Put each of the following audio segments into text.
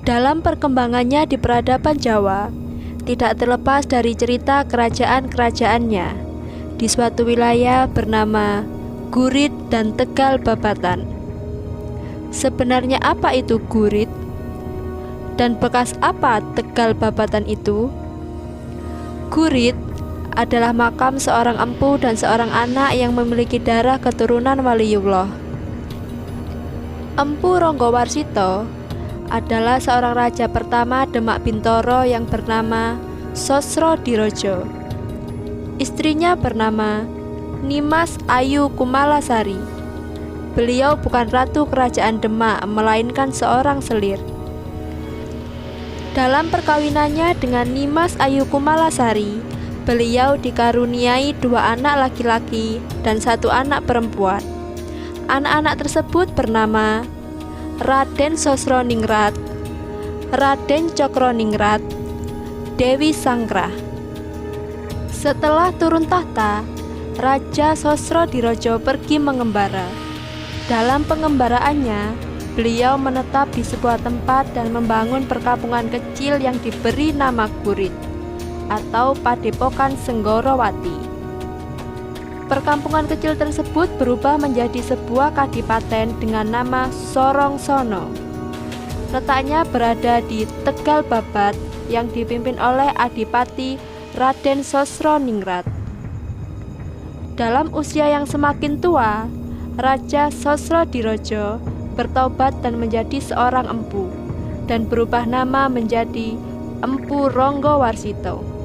Dalam perkembangannya di peradaban Jawa, tidak terlepas dari cerita kerajaan-kerajaannya di suatu wilayah bernama Gurit dan Tegal Babatan. Sebenarnya apa itu Gurit? Dan bekas apa Tegal Babatan itu? Gurit adalah makam seorang empu dan seorang anak yang memiliki darah keturunan Waliullah. Empu Ranggawarsita adalah seorang raja pertama Demak Bintoro yang bernama Sosrodirojo. Istrinya bernama Nimas Ayu Kumalasari. Beliau bukan ratu kerajaan Demak, melainkan seorang selir. Dalam perkawinannya dengan Nimas Ayu Kumalasari, beliau dikaruniai 2 anak laki-laki dan 1 anak perempuan. Anak-anak tersebut bernama Raden Sosroningrat, Raden Cokroningrat, Dewi Sangkrah. Setelah turun tahta, Raja Sosrodirojo pergi mengembara. Dalam pengembaraannya, beliau menetap di sebuah tempat dan membangun perkampungan kecil yang diberi nama Gurit atau Padepokan Senggorowati. Perkampungan kecil tersebut berubah menjadi sebuah kadipaten dengan nama Sorongsono. Letaknya berada di Tegal Babat yang dipimpin oleh Adipati Raden Sosroningrat. Dalam usia yang semakin tua, Raja Sosrodirojo bertobat dan menjadi seorang empu dan berubah nama menjadi Empu Ranggawarsita.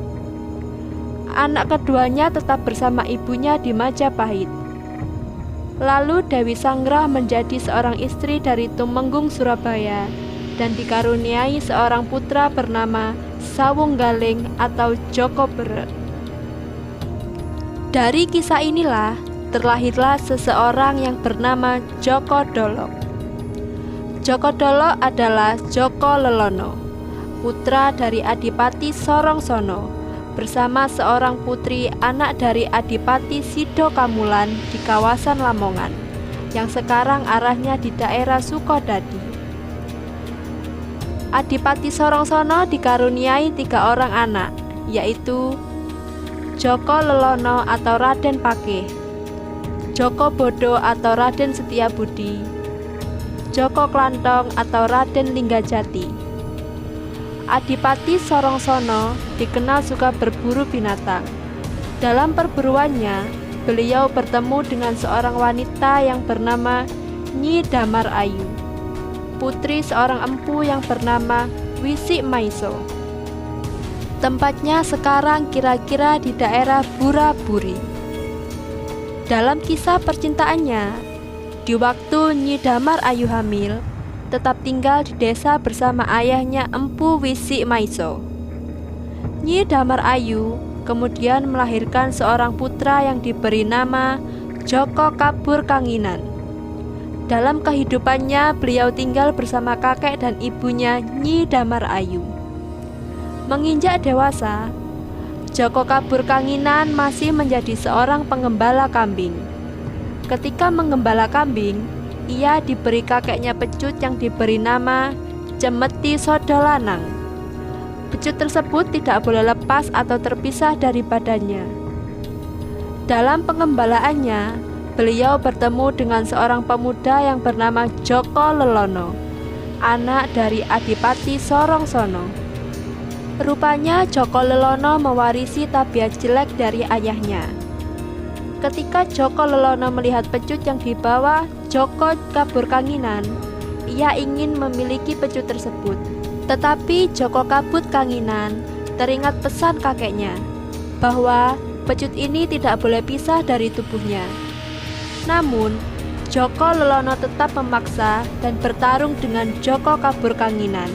Anak keduanya tetap bersama ibunya di Majapahit. Lalu Dewi Sangkrah menjadi seorang istri dari Tumenggung Surabaya dan dikaruniai seorang putra bernama Sawunggaling atau Joko Beret. Dari kisah inilah terlahirlah seseorang yang bernama Joko Dolok. Joko Dolok adalah Joko Lelono, putra dari Adipati Sorongsono, bersama seorang putri anak dari Adipati Sido Kamulan di kawasan Lamongan, yang sekarang arahnya di daerah Sukodadi. Adipati Sorongsono dikaruniai 3 orang anak, yaitu Joko Lelono atau Raden Pakih, Joko Bodo atau Raden Setiabudi, Joko Klantong atau Raden Linggajati. Adipati Sorongsono dikenal suka berburu binatang. Dalam perburuannya, beliau bertemu dengan seorang wanita yang bernama Nyi Damar Ayu, putri seorang empu yang bernama Wisi Maiso. Tempatnya sekarang kira-kira di daerah Buraburi. Dalam kisah percintaannya, di waktu Nyi Damar Ayu hamil, tetap tinggal di desa bersama ayahnya Empu Wisi Maiso. Nyi Damar Ayu kemudian melahirkan seorang putra yang diberi nama Joko Kabur Kanginan. Dalam kehidupannya, beliau tinggal bersama kakek dan ibunya Nyi Damar Ayu. Menginjak dewasa, Joko Kabur Kanginan masih menjadi seorang pengembala kambing. Ketika menggembala kambing, ia diberi kakeknya pecut yang diberi nama Cemeti Sodolanang. Pecut tersebut tidak boleh lepas atau terpisah dari badannya. Dalam pengembalaannya, beliau bertemu dengan seorang pemuda yang bernama Joko Lelono, anak dari Adipati Sorongsono. Rupanya Joko Lelono mewarisi tabiat jelek dari ayahnya. Ketika Joko Lelono melihat pecut yang dibawa Joko Kabur Kanginan, ia ingin memiliki pecut tersebut. Tetapi Joko Kabur Kanginan teringat pesan kakeknya bahwa pecut ini tidak boleh pisah dari tubuhnya. Namun, Joko Lelono tetap memaksa dan bertarung dengan Joko Kabur Kanginan.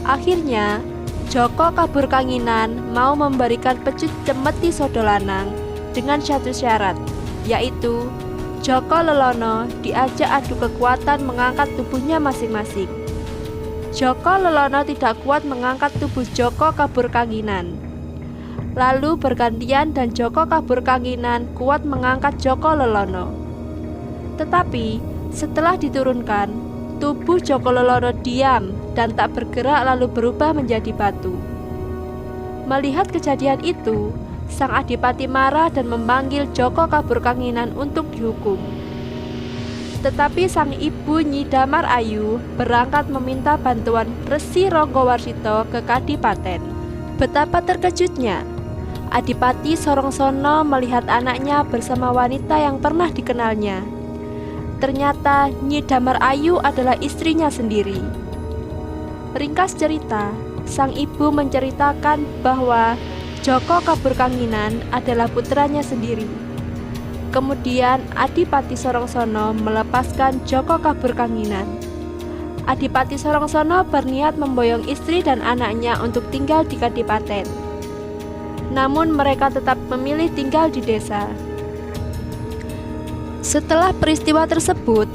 Akhirnya, Joko Kabur Kanginan mau memberikan pecut Cemeti Sodolanang dengan satu syarat, yaitu Joko Lelono diajak adu kekuatan mengangkat tubuhnya masing-masing. Joko Lelono tidak kuat mengangkat tubuh Joko Kabur Kanginan. Lalu bergantian dan Joko Kabur Kanginan kuat mengangkat Joko Lelono. Tetapi setelah diturunkan, Tubuh Joko Lelono diam dan tak bergerak lalu berubah menjadi batu. Melihat kejadian itu, sang adipati marah dan memanggil Joko Kaburkanginan untuk dihukum. Tetapi sang ibu Nyi Damar Ayu berangkat meminta bantuan Resi Ranggawarsita ke Kadipaten. Betapa terkejutnya Adipati Sorongsono melihat anaknya bersama wanita yang pernah dikenalnya. Ternyata Nyi Damar Ayu adalah istrinya sendiri. Ringkas cerita, sang ibu menceritakan bahwa Joko Kaburkanginan adalah putranya sendiri. Kemudian Adipati Sorongsono melepaskan Joko Kaburkanginan. Adipati Sorongsono berniat memboyong istri dan anaknya untuk tinggal di Kadipaten. Namun mereka tetap memilih tinggal di desa. Setelah peristiwa tersebut,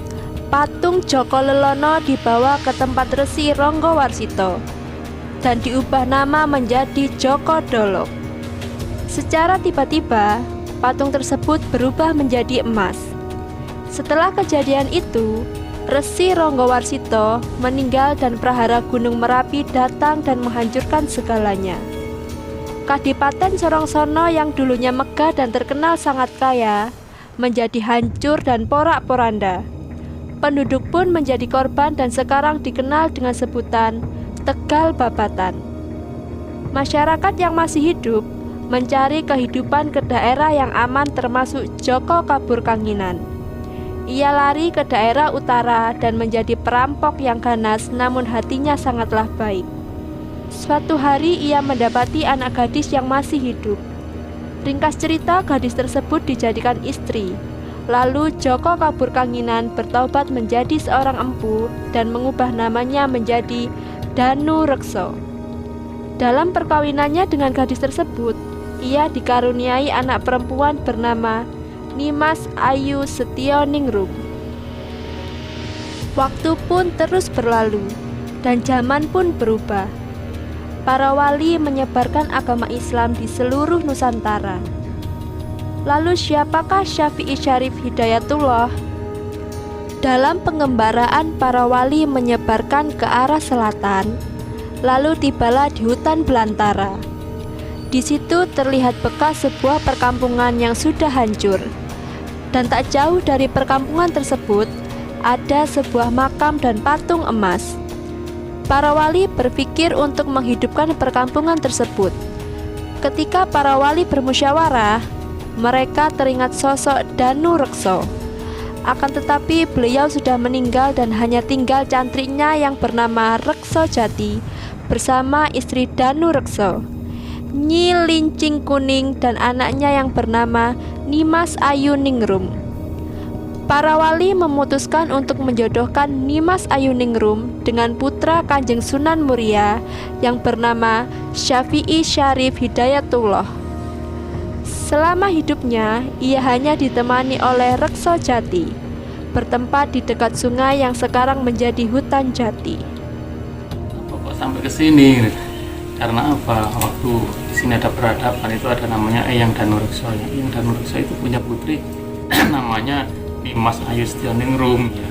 patung Joko Lelono dibawa ke tempat Resi Ranggawarsita dan diubah nama menjadi Joko Dolok. Secara tiba-tiba, patung tersebut berubah menjadi emas. Setelah kejadian itu, Resi Ranggawarsita meninggal dan prahara Gunung Merapi datang dan menghancurkan segalanya. Kadipaten Sorongsono yang dulunya megah dan terkenal sangat kaya menjadi hancur dan porak-poranda. Penduduk pun menjadi korban dan sekarang dikenal dengan sebutan Tegal Babatan. Masyarakat yang masih hidup mencari kehidupan ke daerah yang aman termasuk Joko Kaburkanginan. Ia lari ke daerah utara dan menjadi perampok yang ganas namun hatinya sangatlah baik. Suatu hari ia mendapati anak gadis yang masih hidup. Ringkas cerita, gadis tersebut dijadikan istri. Lalu Joko Kaburkanginan bertaubat menjadi seorang empu dan mengubah namanya menjadi Danu Rekso. Dalam perkawinannya dengan gadis tersebut, ia dikaruniai anak perempuan bernama Nimas Ayu Setioningrum. Waktu pun terus berlalu dan zaman pun berubah. Para wali menyebarkan agama Islam di seluruh Nusantara. Lalu siapakah Syafi'i Syarif Hidayatullah? Dalam pengembaraan para wali menyebarkan ke arah selatan, lalu tibalah di hutan belantara. Di situ terlihat bekas sebuah perkampungan yang sudah hancur. Dan tak jauh dari perkampungan tersebut ada sebuah makam dan patung emas. Para wali berpikir untuk menghidupkan perkampungan tersebut. Ketika para wali bermusyawarah, mereka teringat sosok Danu Rekso. Akan tetapi beliau sudah meninggal dan hanya tinggal cantriknya yang bernama Rekso Jati bersama istri Danu Rekso, Nyi Lincing Kuning, dan anaknya yang bernama Nimas Ayu Ningrum. Para wali memutuskan untuk menjodohkan Nimas Ayu Ningrum dengan putra Kanjeng Sunan Muria yang bernama Syafi'i Syarif Hidayatullah. Selama hidupnya, ia hanya ditemani oleh Rekso Jati, bertempat di dekat sungai yang sekarang menjadi hutan jati. Kok sampai ke sini? Karena apa? Waktu di sini ada peradaban, itu ada namanya Eyang Danu Rekso. Eyang Danu Rekso itu punya putri namanya Nimas Ayu Setioningrum, ya.